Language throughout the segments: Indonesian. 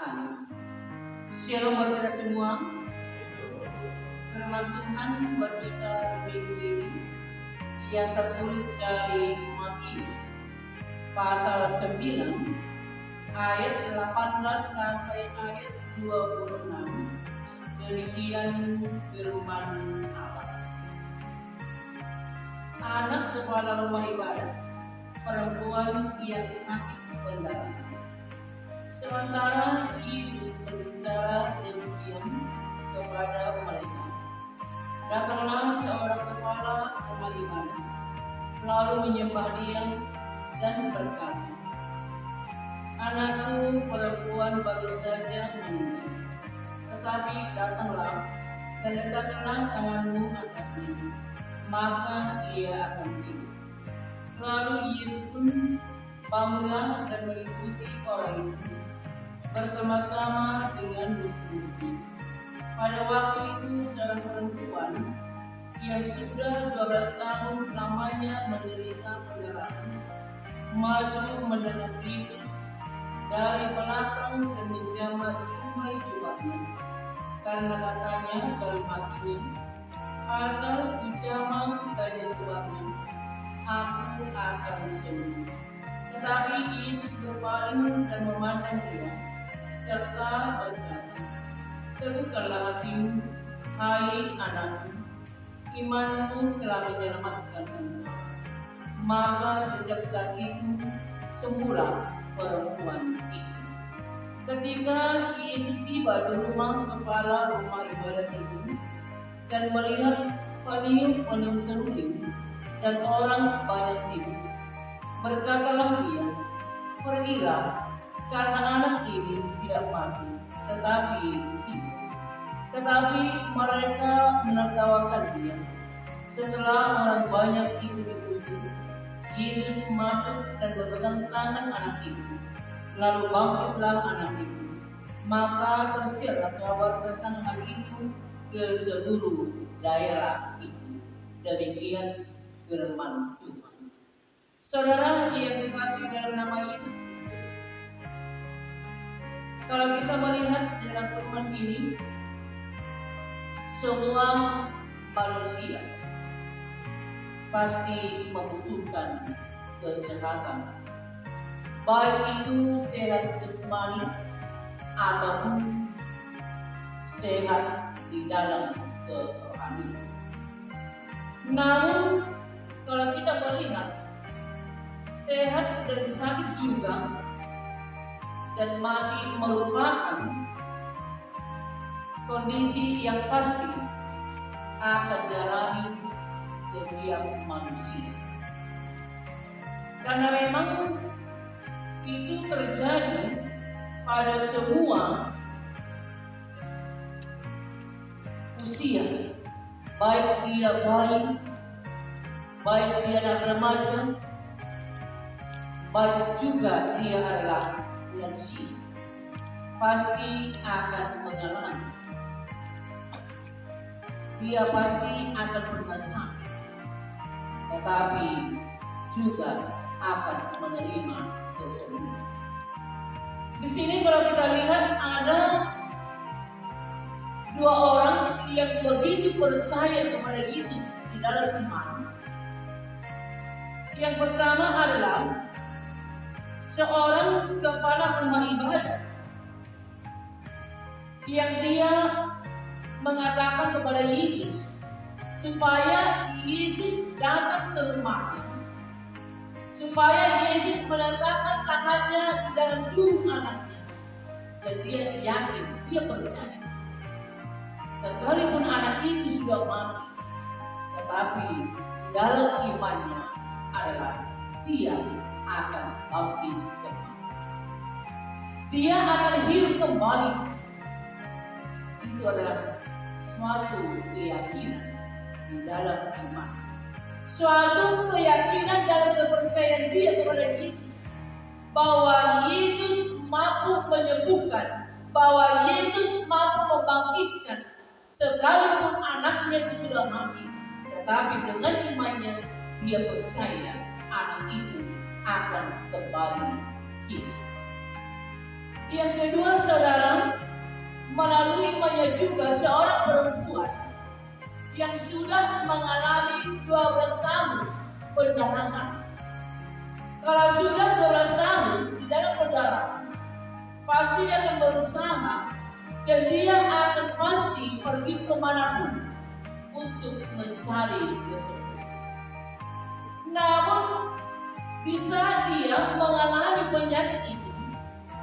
Amin. Shalom buat kita semua. Firman Tuhan buat kita minggu ini yang tertulis dari Matius pasal 9 ayat 18 sampai ayat 26. Demikian firman Allah. Anak kepala rumah ibadat, perempuan yang sakit pendarahan. Sementara Yesus berbicara demikian kepada mereka, datanglah seorang kepala rumah ibadat, lalu menyembah Dia dan berkata, "Anakku perempuan baru saja meninggal, tetapi datanglah dan letakkanlah tanganmu atasnya, maka ia akan hidup." Lalu Yesus pun bangunlah dan mengikuti orang itu bersama-sama dengan murid-murid. Pada waktu itu seorang perempuan yang sudah 12 tahun lamanya menderita pendarahan maju mendekat Yesus dari belakang dan menjamah cumai jubahnya, karena katanya dalam hatinya, "Asal kujamah saja jubahnya, aku akan sembuh." Tetapi Yesus berpaling dan memandang dia, serta berkata, "Teguhkanlah hatimu, hai anakku, imanmu telah menyelamatkan engkau." Maka sejak saat itu sembuhlah perempuan itu. Ketika Yesus tiba di rumah kepala rumah ibadat itu dan melihat peniup-peniup seruling dan orang banyak tidur, berkatalah Dia, "Pergilah, karena anak ini tidak mati, tetapi hidup." Tetapi mereka menertawakan Dia. Setelah orang banyak itu diusir, Yesus masuk dan berpegang tangan anak itu. Lalu bangkitlah anak itu. Maka tersiarlah kabar tentang hal itu ke seluruh daerah itu. Demikian firman Tuhan. Saudara yang dikasihi dalam nama Yesus, kalau kita melihat dalam firman ini, semua manusia pasti membutuhkan kesehatan, baik itu sehat jasmani ataupun sehat di dalam kerohanian. Namun kalau kita melihat sehat dan sakit juga dan mati merupakan kondisi yang pasti akan dialami setiap manusia, karena memang itu terjadi pada semua usia, baik dia bayi, baik dia anak remaja, baik juga dia adalah lansia, pasti akan mengalami. Dia pasti akan pernah sakit, tetapi juga akan menerima kesembuhan. Di sini kalau kita lihat ada dua orang yang begitu percaya kepada Yesus di dalam iman. Yang pertama adalah seorang kepala rumah ibadat yang dia mengatakan kepada Yesus supaya Yesus datang ke rumahnya, supaya Yesus meletakkan tangannya di dalam tubuh anaknya, dan dia yakin, dia percaya, sekalipun anak itu sudah mati, tetapi di dalam imannya adalah dia akan bangkit kembali, dia akan hidup kembali. Itu adalah suatu keyakinan di dalam iman, suatu keyakinan dalam kepercayaan dia kepada Yesus, bahwa Yesus mampu menyembuhkan, bahwa Yesus mampu membangkitkan, sekalipun anaknya itu sudah mati, tetapi dengan imannya dia percaya anak itu akan kembali hidup. Yang kedua, saudara, melalui imannya juga seorang perempuan yang sudah mengalami 12 tahun pendarahan. Kalau sudah 12 tahun di dalam pendarahan, pasti dia akan berusaha dan dia akan pasti pergi kemanapun untuk mencari kesembuhan. Namun bisa dia mengalami penyakit itu,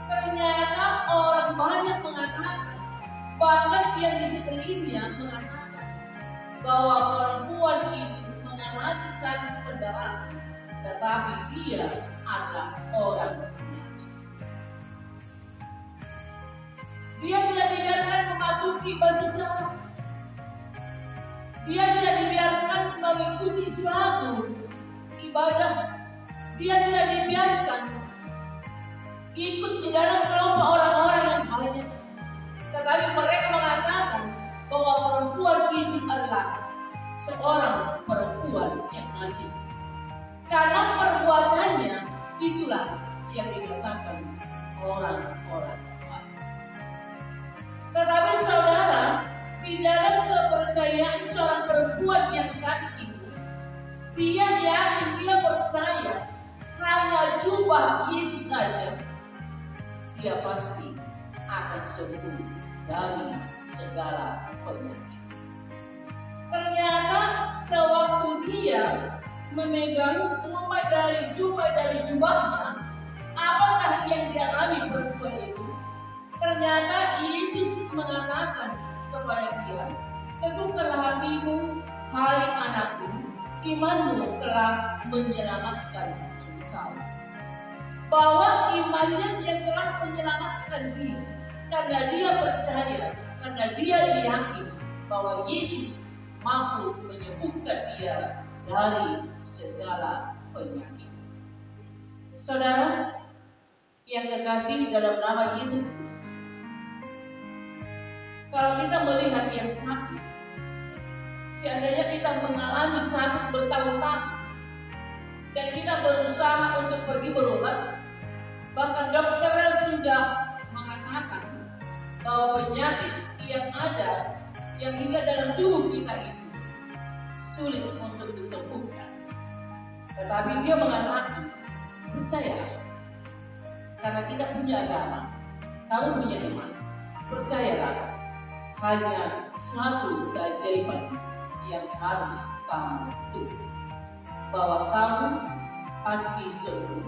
ternyata orang banyak mengatakan, bahkan yang di sekelilingnya mengatakan bahwa perempuan itu mengalami sakit pendarahan, tetapi dia adalah orang najis. Dia tidak dibiarkan memasuki bersejarah. Dia tidak dibiarkan mengikuti suatu ibadah. Dia tidak dibiarkan ikut di dalam kelompok orang-orang yang lainnya. Tetapi mereka mengatakan bahwa perempuan itu adalah seorang perempuan yang najis. Karena perbuatannya itulah yang dikatakan orang-orang. Tetapi saudara, di dalam kepercayaan seorang perempuan yang sakit itu, dia yakin, dia percaya hanya jubah Yesus saja, dia pasti akan sembuh dari segala penyakit. Ternyata sewaktu dia memegang jubah dari jubahnya, apakah yang dialami perempuan itu? Ternyata Yesus mengatakan kepada dia, teguhkanlah hatimu, hai anakku, imanmu telah menyelamatkan engkau. Bahwa imannya yang telah menyelamatkan dia, karena dia percaya, karena dia yakin bahwa Yesus mampu menyembuhkan dia dari segala penyakit. Saudara yang kekasih dalam nama Yesus, kalau kita melihat yang sakit, seandainya kita mengalami sakit bertahun-tahun dan kita berusaha untuk pergi berobat, bahkan dokter sudah mengatakan bahwa penyakit yang ada, yang hingga dalam tubuh kita itu sulit untuk disembuhkan. Tetapi dia mengatakan, percayalah, karena kita punya agama, kamu punya iman, percayalah, hanya suatu keajaiban yang harus kamu tutup, bahwa kamu pasti sembuh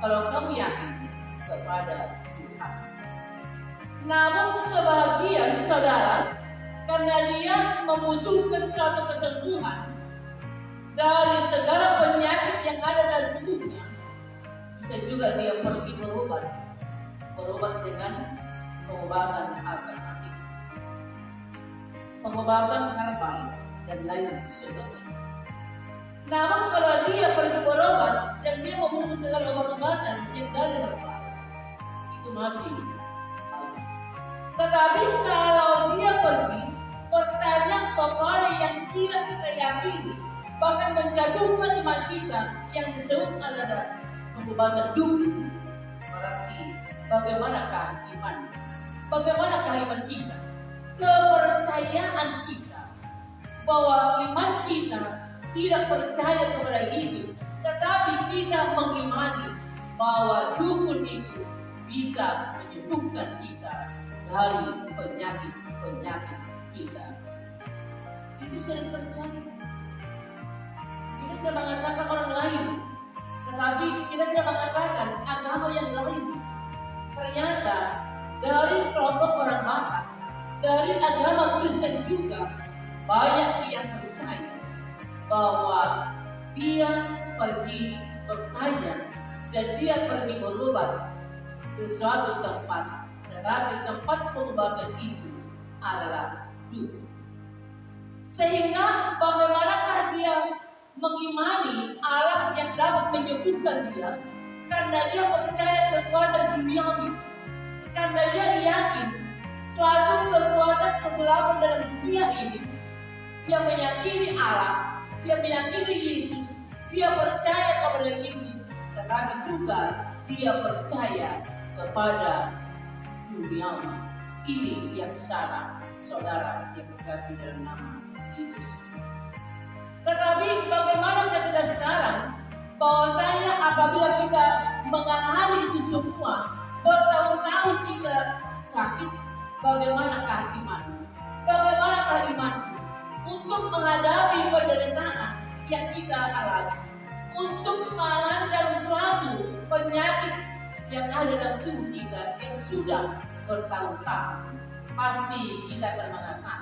kalau kamu yakin kepada Tuhan. Namun sebagian saudara, karena dia membutuhkan suatu kesembuhan dari segala penyakit yang ada dalam tubuhnya, bisa juga dia pergi berobat dengan pengobatan alternatif, pengobatan herbal dan lain sebagainya. Namun kalau dia pergi berobat dan dia membunuh segala obat-obatan yang dari herbal, itu masih bagus. Tetapi kalau dia pergi bertanya kepada yang tidak kita yakini, bahkan menjatuhkan iman kita yang disebut adalah pengobatan dulu, berarti bagaimanakah iman? Bagaimanakah iman kita? Kepercayaan kita bahwa iman kita tidak percaya kepada Yesus, tetapi kita mengimani bahwa dukun itu bisa menyembuhkan kita dari penyakit kita. Itu sering percaya. Kita tidak mengatakan orang lain, tetapi kita tidak mengatakan agama yang lain. Ternyata dari kelompok orang Batak, dari agama Kristen juga banyak yang percaya bahwa dia pergi bertanya dan dia pergi berobat ke suatu tempat, tetapi tempat pengobatan itu adalah dukun. Sehingga bagaimanakah dia mengimani Allah yang dapat menyembuhkan dia? Karena dia percaya kekuatan duniawi, karena dia yakin suatu kekuatan kegelapan dalam dunia ini. Dia meyakini Allah, dia meyakini Yesus, dia percaya kepada Yesus, tetapi juga dia percaya kepada duniawi. Ini yang salah, saudara yang dikasih dalam nama Yesus. Tetapi bagaimana kita sekarang? Bahwasanya apabila kita mengalami itu semua, bertahun-tahun kita sakit, bagaimanakah iman? Bagaimanakah iman untuk menghadapi penderitaan yang kita alami? Untuk mengalami dalam suatu penyakit yang ada dalam tubuh kita yang sudah bertahun-tahun, pasti kita akan mengatakan,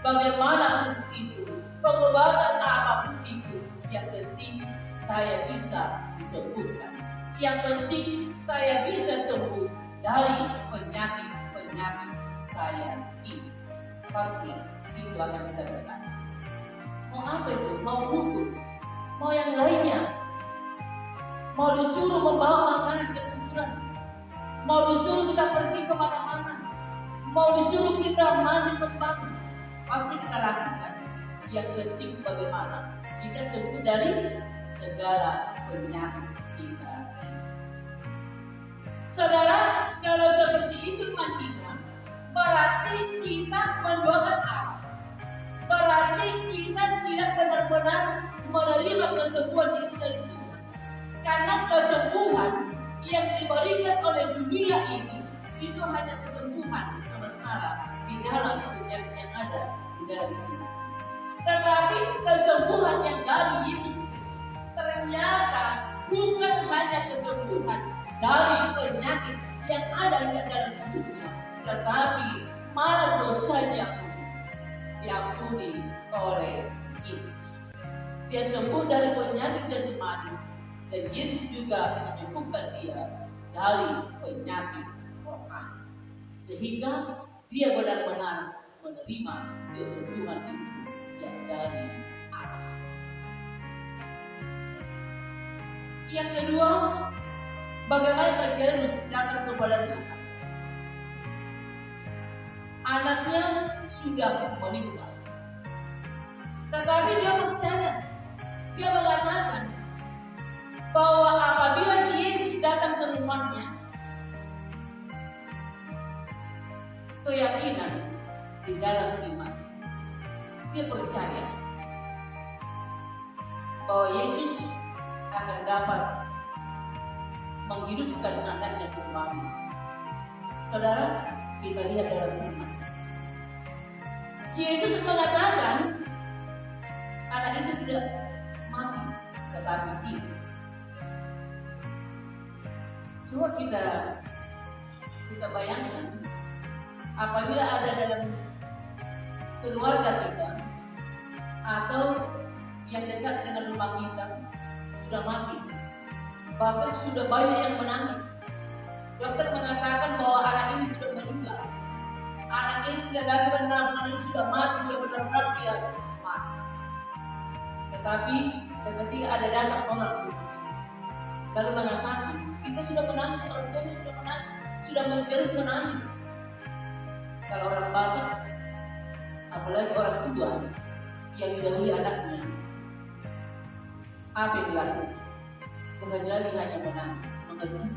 bagaimana untuk itu? Pengobatan apapun itu, yang penting saya bisa disembuhkan. Yang penting saya bisa sembuh dari penyakit-penyakit saya ini. Pasti itu akan kita bertanya. Mau apa itu? Mau hukum? Mau yang lainnya? Mau disuruh membawa makanan ke kuburan? Mau disuruh kita pergi kemana-mana? Mau disuruh kita mandi kembali? Pasti kita lakukan. Yang penting bagaimana kita sembuh dari segala penyakit kita. Saudara, kalau seperti itu iman kita, berarti kita mendoakan Allah. Berarti kita tidak benar-benar menerima kesembuhan itu dari Tuhan. Karena kesembuhan yang diberikan oleh dunia ini itu hanya kesembuhan sementara di dalam penyakit yang ada di dalam tubuh. Tetapi kesembuhan yang dari Yesus itu ternyata bukan hanya kesembuhan dari penyakit yang ada di dalam tubuhnya, tetapi malah dosanya diampuni oleh Yesus. Dia sembuh dari penyakit jasmani dan Yesus juga menyembuhkan dia dari penyakit rohani, sehingga dia benar-benar menerima kesembuhan itu yang dari Allah. Yang kedua, bagaimana Jairus datang kepada Tuhan? Anaknya sudah meninggal, tetapi dia percaya. Dia mengatakan bahwa apabila Yesus datang ke rumahnya, keyakinan di dalam iman, dia percaya bahwa Yesus akan dapat menghidupkan anaknya kembali. Saudara, kita lihat dalam iman. Yesus mengatakan anak itu tidak mati, tetapi hidup. Coba kita bayangkan, apabila ada dalam keluarga kita atau yang dekat dengan rumah kita sudah mati, bahkan sudah banyak yang menangis. Dokter mengatakan bahwa anak ini sudah meninggal, anak ini tidak lagi benar-benar sudah mati, sudah benar-benar dia mati. Tetapi ketika ada datang orang lalu mengatakan, kita sudah menangis, orang tuanya sudah menangis, sudah menjerit menangis. Kalau orang Batak, apalagi orang tua yang didahului anaknya, apa yang dilakukan? Bukan lagi hanya menangis, mengeluh.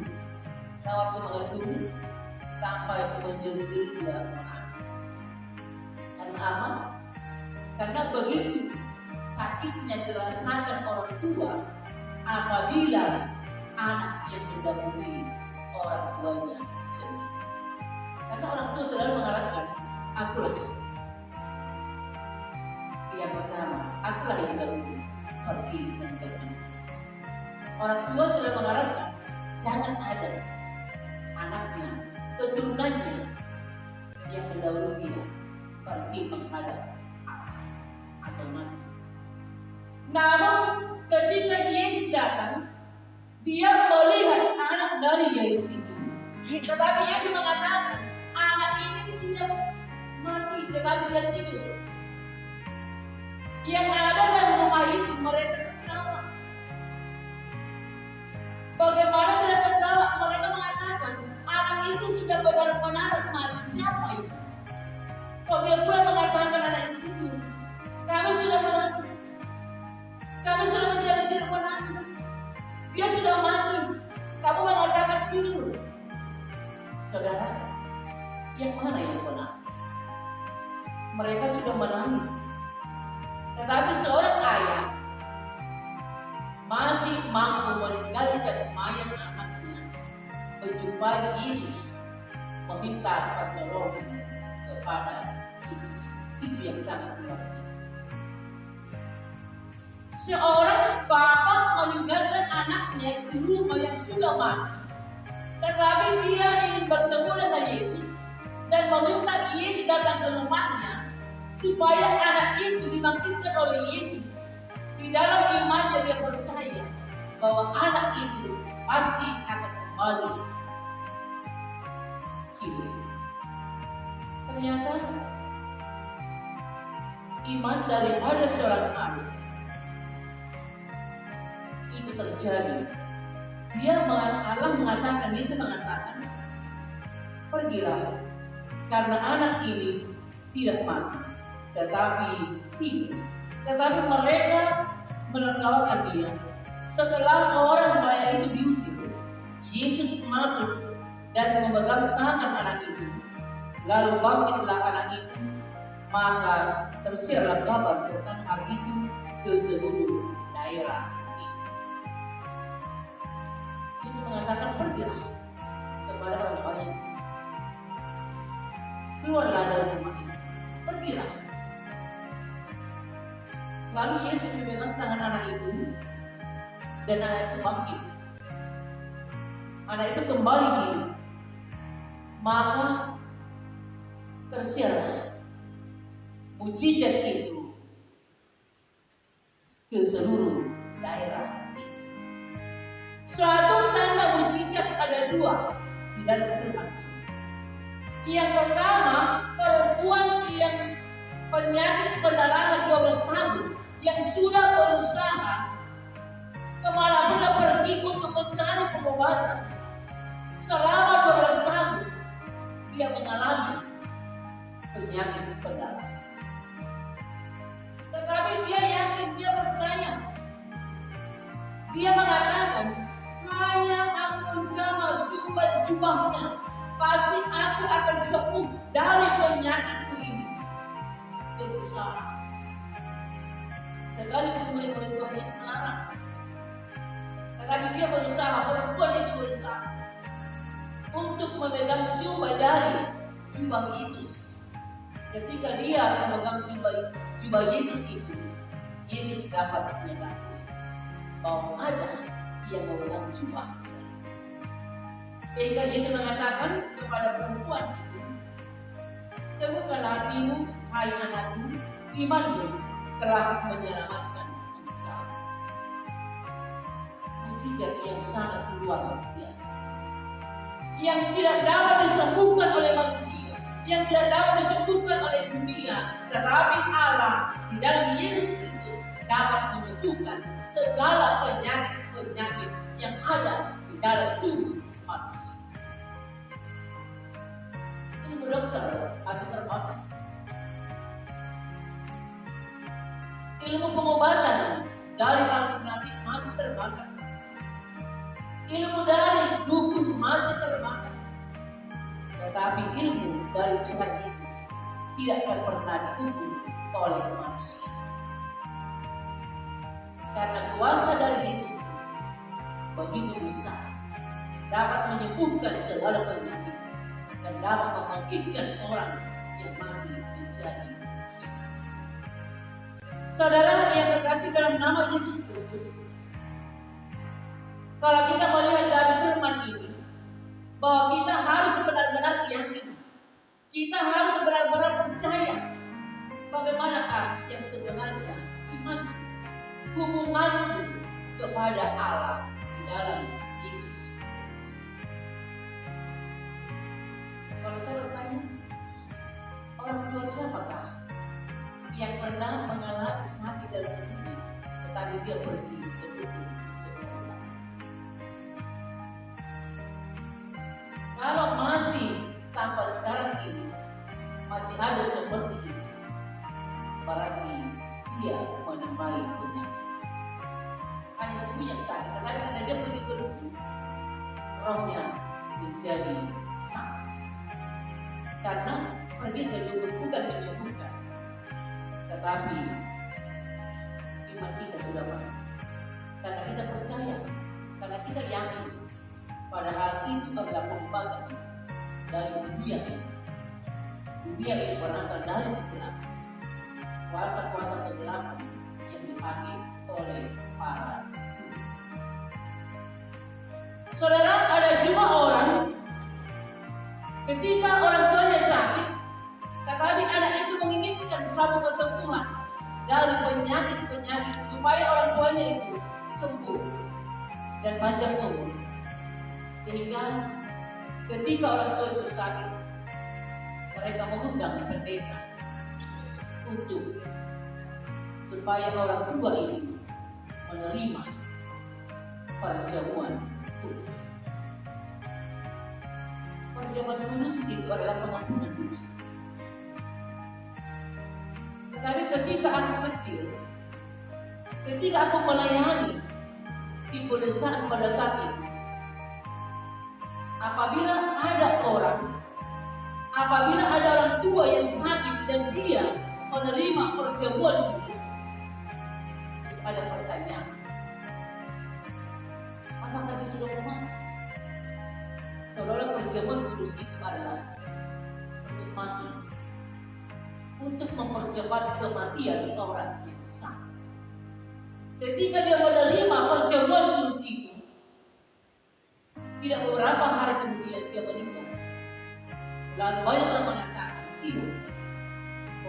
Nah, waktu mengeluh sampai menjerit-jerit dia menangis. Karena apa? Karena begitu sakitnya dirasakan orang tua apabila anak yang mendahului orang tuanya sendiri. Karena orang tua selalu mengharapkan, akulah yang pertama, akulah yang dahulu pergi dan jalan. Orang tua sudah mengharapkan jangan ada anaknya, keturunannya yang mendahului dia pergi menghadap atau mati. Namun ketika Yesus datang, dia melihat anak dari Yairus itu. Tetapi Yesus mengatakan, anak ini tidak mati, tetapi dia tidur. Yang ada dalam rumah itu mereka tertawa. Bagaimana tidak tertawa? Mereka mengatakan, anak itu sudah benar-benar mati. Siapa itu? Kok dia pula mengatakan anak itu tidur? Kami sudah menangis. Kami sudah mencari-cari menangis. Dia sudah mati. Kamu mengatakan tidur. Saudara, Yang mana yang benar? Mereka sudah menangis. Tetapi seorang ayah masih mampu meninggalkan mayat anaknya, menjumpai Yesus, meminta pertolongan kepada Yesus. Itu yang sangat luar biasa. Seorang bapak meninggalkan anaknya di rumah yang sudah mati, tetapi dia ingin bertemu dengan Yesus dan meminta Yesus datang ke rumahnya supaya anak itu dibangkitkan oleh Yesus. Di dalam imannya dia percaya bahwa anak itu pasti akan kembali hidup. Ternyata iman daripada seorang anak itu terjadi. Allah mengatakan, Yesus mengatakan, pergilah, karena anak ini tidak mati, tetapi hidup. Tetapi mereka menertawakan dia. Setelah orang kaya itu diusir, Yesus masuk dan memegang tangan anak itu. Lalu bangkitlah anak itu, maka tersiarlah kabar tentang hal itu ke seluruh daerah itu. Yesus mengatakan, pergilah kepada orang banyak. Keluarlah dari rumah ini, pergilah. Lalu Yesus memegang tangan anak itu, dan anak itu bangkit. Anak itu kembali hidup. Maka tersiarlah mujizat itu ke seluruh daerah. Suatu tanda mujizat ada dua di dalam firman. Yang pertama, perempuan yang penyakit pendarahan 12 tahun yang sudah berusaha kemana-mana pergi untuk mencari pengobatan selama 12 tahun, dia mengalami penyakit pendarahan. Tetapi dia yakin, dia percaya. Dia mengatakan, hanya aku jumpa jubahnya, pasti aku akan sembuh dari penyakitku ini. Dia berusaha. Sekalipun murid-murid Tuhan Yesus melarang, tetapi dia berusaha, perempuan itu berusaha untuk memegang jubah dari jubah Yesus. Ketika dia memegang jubah Yesus itu, Yesus dapat menyadari bahwa ada yang memegang jubah. Sehingga Yesus mengatakan kepada perempuan itu, teguhkanlah hatimu, hai anakku, imanmu telah menyelamatkan engkau. Mujizat yang sangat luar biasa, yang tidak dapat disembuhkan oleh manusia, yang tidak dapat disembuhkan oleh dunia, tetapi Allah di dalam Yesus Kristus dapat menyembuhkan segala penyakit-penyakit yang ada di dalam tubuh manusia. Ilmu dokter masih terbatas. Ilmu pengobatan dari alternatif masih terbatas. Ilmu dari dukun masih terbatas. Tetapi ilmu dari Tuhan Yesus tidak akan pernah diukur oleh manusia. Karena kuasa dari Yesus begitu besar, dapat menyembuhkan segala penyakit dan dapat membangkitkan orang yang mati menjadi hidup. Saudara yang terkasih dalam nama Yesus Kristus, kalau kita melihat dari firman ini, bahwa kita harus benar-benar yakin, kita harus benar-benar percaya bagaimanakah yang sebenarnya iman, hubunganku kepada Allah di dalam Yesus. Kalau saya bertanya, orang tua siapakah yang pernah mengalami sakit dalam hidup, tetapi dia pergi ke dukun? Kalau masih sampai sekarang ini masih ada seperti itu, berarti dia menemui penyakit. Hanya itu yang sakit, tetapi karena dia pergi ke dukun, rohnya menjadi sakit. Karena pergi ke dukun bukan menyembuhkan, tetapi iman kita sudah mati. Karena kita percaya, karena kita yakin pada hal itu adalah pembagian dari dunia ini. Dunia ini berasal dari kegelapan, kuasa-kuasa kegelapan yang dipanggil oleh para. Saudara, ada juga orang ketika orang tuanya sakit, tetapi anak itu menginginkan suatu kesembuhan dari penyakit-penyakit supaya orang tuanya itu sembuh dan panjang umur. Sehingga ketika orang tua itu sakit, mereka mengundang pendeta untuk supaya orang tua ini menerima perjamuan kudus. Perjamuan kudus itu adalah pengampunan dosa. Tetapi ketika aku kecil, ketika aku melayani di pedesaan pada saat itu, apabila ada orang tua yang sakit dan dia menerima perjamuan kudus, ada pertanyaan, apakah dia sudah mati? Saudara, perjamuan kudus itu adalah untuk mati, untuk mempercepat kematian orang yang sakit. Ketika dia menerima perjamuan kudus itu, tidak beberapa hari kemudian dia meninggal. Lalu banyak orang mengatakan, tidak,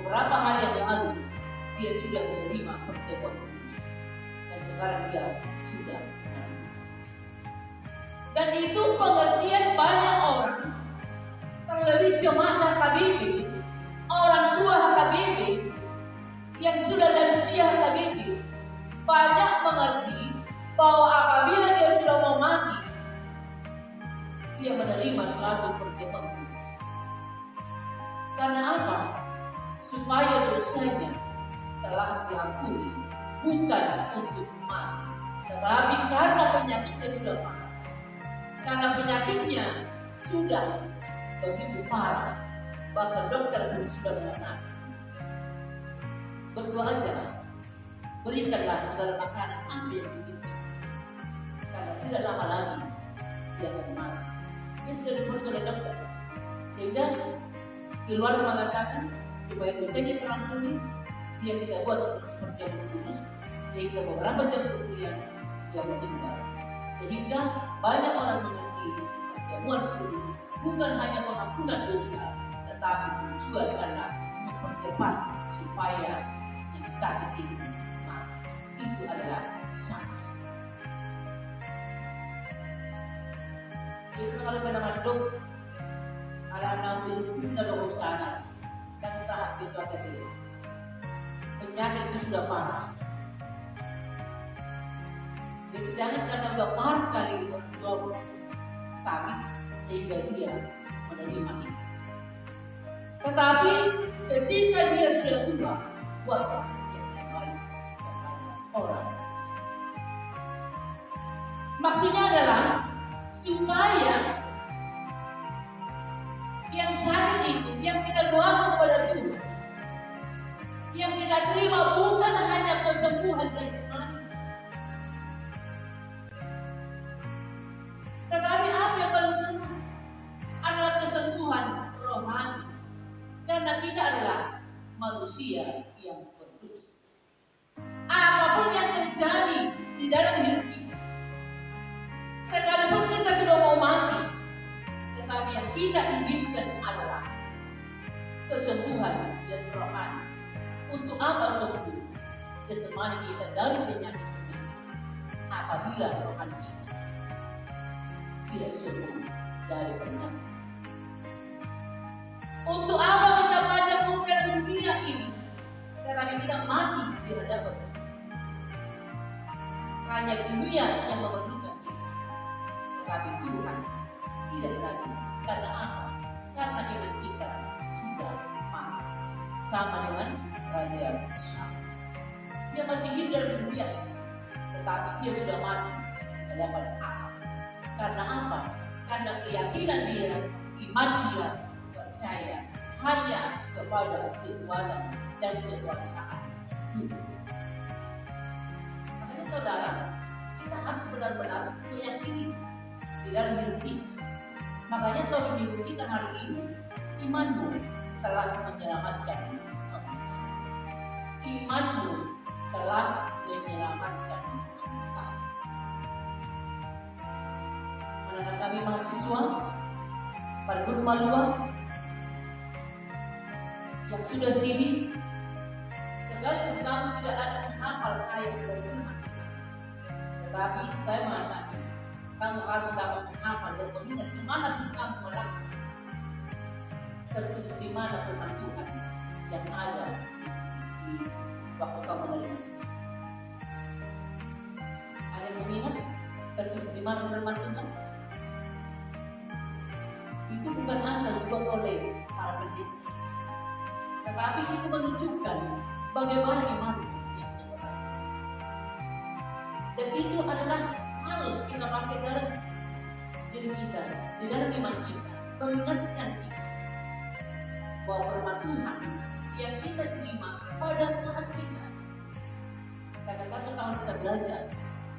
beberapa hari yang lalu dia sudah menerima perjamuan kudus dan sekarang dia sudah meninggal. Dan itu pengertian banyak orang, terlebih jemaat HKBP, orang tua HKBP yang sudah lansia HKBP, banyak mengerti bahwa apabila dia sudah mau mati, dia menerima suatu perjamuan kudus. Karena apa? Supaya dosanya telah diampuni, bukan untuk mati, tetapi karena penyakitnya sudah parah. Karena penyakitnya sudah begitu parah, bahkan dokter pun sudah mengatakan, berdoa aja, berikanlah segala makanan apa yang diinginkan, karena tidak lama lagi dia akan mati. Dia sudah difonis oleh dokter, sehingga keluarga mengatakan supaya dosanya terampuni, dia tidak buat perjamuan kudus, sehingga beberapa jam kemudian dia meninggal. Sehingga banyak orang mengerti perjamuan kudus bukan hanya pengampunan dosa, tetapi tujuan adalah mempercepat supaya yang sakit ini mati. Itu adalah sakit. Itu kalau kita masuk ada 60 dosa sana dan tahap itu ada dulu. Penyakit itu sudah parah. Jadi jangan karena sudah parah kali orang tua sakit sehingga dia menerima itu. Tetapi ketika dia sudah tua, buatlah yang baik orang. Maksudnya adalah supaya yang sakit itu, yang kita doakan kepada Tuhan, yang kita terima bukan hanya kesembuhan jasmani, tetapi apa yang paling penting adalah kesembuhan rohani. Karena kita adalah manusia yang berdosa. Apapun yang terjadi di dalam hidup kita, sekalipun kita sudah mau mati, tetapi yang kita inginkan adalah kesembuhan dan rohani. Untuk apa sembuh jasmani kita dari penyakit ini apabila rohani kita tidak sembuh dari penyakit? Untuk apa kita panjang umur dalam dunia ini tetapi kita mati di hadapan Tuhan? Hanya dunia yang memerlukan kita, tetapi Tuhan tidak lagi. Karena apa? Karena iman kita sudah mati, sama dengan Raja Syam. Dia masih hidup dalam dunia ini, tetapi dia sudah mati di hadapan Allah. Karena apa? Karena keyakinan dia, iman dia, percaya hanya kepada kekuatan dan kekuasaan hidup. Makanya saudara, kita harus benar-benar meyakini di dalam hidup kita. Makanya kalau hidup kita hari ini, imanmu telah menyelamatkan engkau. Imanmu telah menyelamatkan engkau. Anak-anak kami mahasiswa pada rumah luar yang sudah sini, sekalipun kamu tidak ada menghafal ayat dari Tuhan, tetapi saya mengatakan kamu harus dapat menghafal dan mengingat kemana pun kamu melangkah, tertulis di mana firman Tuhan yang ada di waktu kamu menerima Yesus. Ada yang mengingat tertulis di mana firman Tuhan? Itu bukan asal dibuat oleh para pendeta, tetapi itu menunjukkan bagaimana iman yang sebenarnya. Dan itu adalah harus kita pakai dalam diri kita, di dalam iman kita, mengingatkan kita bahwa firman Tuhan yang kita terima pada saat kita pada satu tahun kita belajar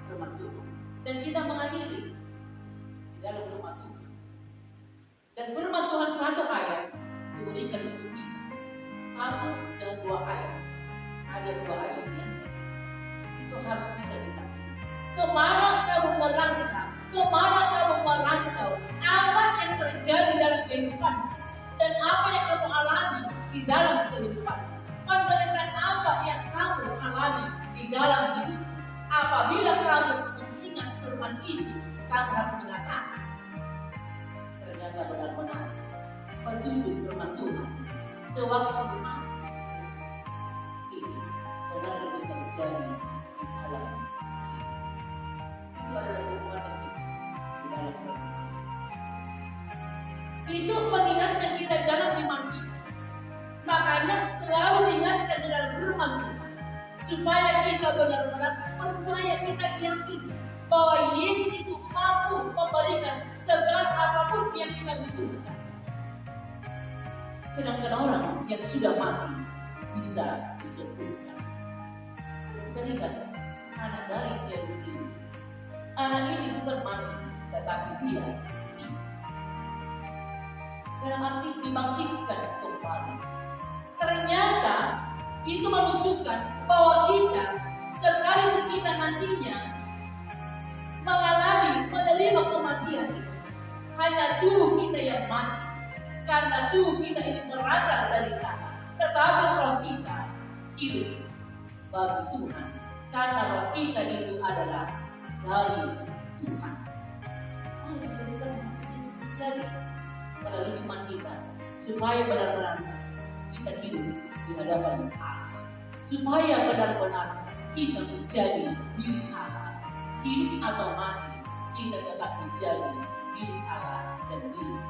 firman Tuhan dan kita mengakhiri di dalam firman Tuhan. Dan firman Tuhan satu ayat diberikan untuk kita, satu dan dua ayat. Ada dua ayat yang itu harus bisa kita. Kemana kamu melangkah? Kemana kamu merantau? Apa yang terjadi dalam kehidupan dan apa yang kamu alami di dalam kehidupan? Penderitaan apa yang kamu alami di dalam hidup? Apabila kamu mengingat firman ini, kamu harus mengatakan, ternyata benar-benar petunjuk firman Tuhan sewaktu ini benar itu terjadi di dalam itu adalah kekuatan di dalam itu mengingatkan kita dalam iman kita. Makanya selalu diingatkan di dalam firman Tuhan supaya kita benar-benar percaya, kita yakin bahwa Yesus itu mampu memberikan segala apapun yang kita butuhkan. Sedangkan orang yang sudah mati bisa disembuhkan. Berikan anak dari Jairus ini. Anak ini bukan mati, tetapi dia hidup. Dalam arti dibangkitkan kembali. Ternyata itu menunjukkan bahwa kita, sekalipun kita nantinya mengalami menerima kematian, hanya tubuh kita yang mati. Karena tubuh kita ini berasal dari tanah, tetapi roh kita hidup bagi Tuhan. Karena roh kita itu adalah dari Tuhan. Jadi melalui iman kita, supaya benar-benar kita hidup di hadapan Allah, supaya benar-benar kita menjadi milik Allah. Hidup atau mati, kita tetap menjadi milik Allah dan milik.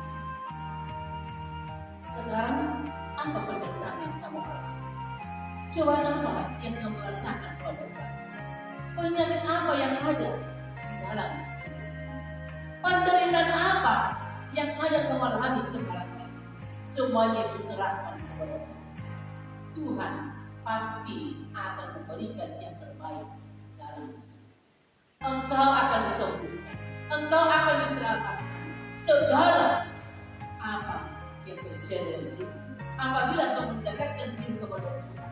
Sekarang apa penderitaan yang kamu alami? Coba apa yang kamu rasakan pada saat penyakit apa yang ada di dalam penderitaan apa yang ada kamu alami sekarang ini? Semuanya diserahkan kepada Tuhan. Tuhan pasti akan memberikan yang terbaik dalam hidup. Engkau akan disembuhkan, engkau akan diselamatkan. Segala apa yang terjadi itu, apabila kau mendekatkan diri kepada Tuhan,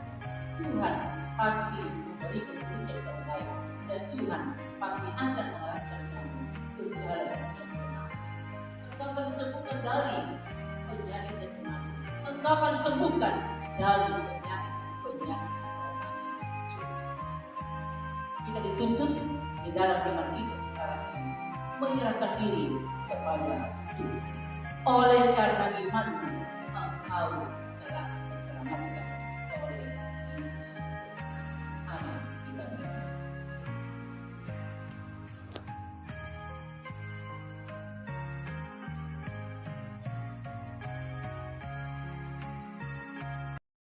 Tuhan pasti memberikan yang terbaik dan Tuhan pasti akan mengarahkan kamu ke jalan yang benar. Engkau akan disembuhkan dari penyakit jasmani, engkau akan disembuhkan dari penyakit. Kita dituntut di dalam iman kita sekarang ini menyerahkan diri kepada Tuhan. Oleh karena imanmu, engkau